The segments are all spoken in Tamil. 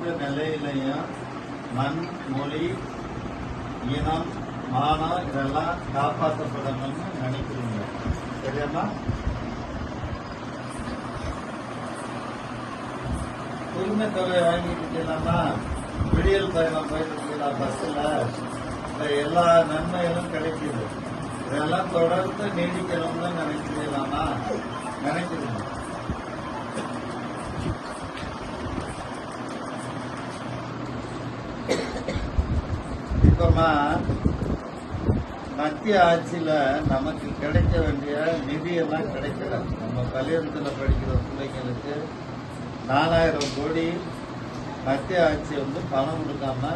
எந்த நிலையிலையும் மண், மொழி, இனம், மானம் இதெல்லாம் காப்பாற்றப்படணும்னு நினைக்கிறீங்க. சரியாமா? உரிமை தொகை வாங்கிட்டீங்கன்னா விடியல் பயணம் போயிருக்கீங்களா பஸ்ல, எல்லா நன்மைகளும் கிடைக்குது. இதெல்லாம் தொடர்ந்து நீடிக்கணும்னு நினைக்கிறீங்களாமா? நினைக்கிறீங்க. இப்பமா மத்திய ஆட்சியில நமக்கு கிடைக்க வேண்டிய நிதி எல்லாம் கிடைக்கல. நம்ம பள்ளிக்கூடத்துல படிக்கிற பிள்ளைங்களுக்கு 4000 கோடி மத்திய ஆட்சி பணம் கொடுக்காம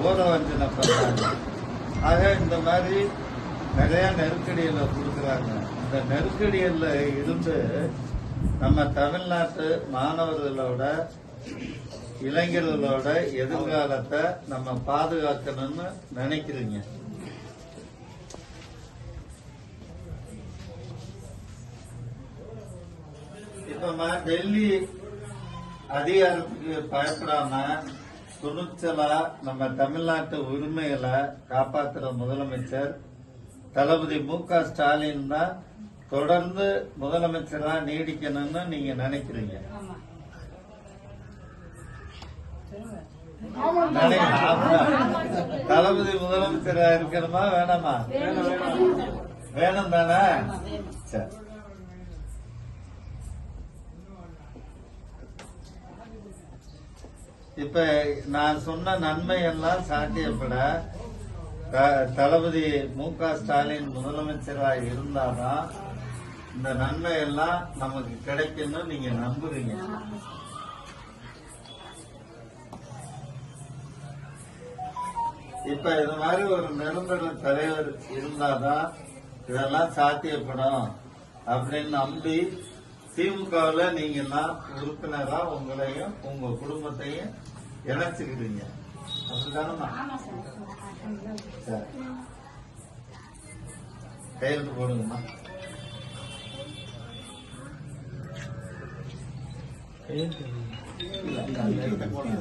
ஓர வஞ்சனை பண்றாங்க. ஆக இந்த மாதிரி நிறைய நெருக்கடியில கொடுக்குறாங்க. இந்த நெருக்கடியில இருந்து நம்ம தமிழ்நாட்டு மாணவர்களோட இளைஞர்களோட எதிர்காலத்தை நம்ம பாதுகாக்கணும்னு நினைக்கிறீங்க. இப்ப டெல்லி அதிகாரத்துக்கு பயப்படாம துணிச்சலா நம்ம தமிழ்நாட்டு உரிமைகளை காப்பாற்றுற முதலமைச்சர் தளபதி மு.க. ஸ்டாலின் தான் தொடர்ந்து முதலமைச்சரா நீடிக்கணும்னு நீங்க நினைக்கிறீங்க. தளபதி முதலமைச்சரா இருக்கணுமா வேணாமா? வேணும் தானே? சரி. இப்ப நான் சொன்ன நன்மை எல்லாம் சாத்தியப்பட தளபதி மு.க. ஸ்டாலின் முதலமைச்சரா இருந்தாதான் இந்த நன்மை எல்லாம் நமக்கு கிடைக்கும்னு நீங்க நம்புறீங்க. இப்ப இது மாதிரி ஒரு நிரந்தர தலைவர் இருந்தாதான் இதெல்லாம் சாத்தியப்படும் அப்படின்னு நம்பி திமுகவுல நீங்க உறுப்பினரா உங்களையும் உங்க குடும்பத்தையும் இணைச்சுக்கிறீங்க. அப்படிதானமா? சரி, கையெழுத்து போடுங்கம்மா. கையெழுத்து போடுங்க.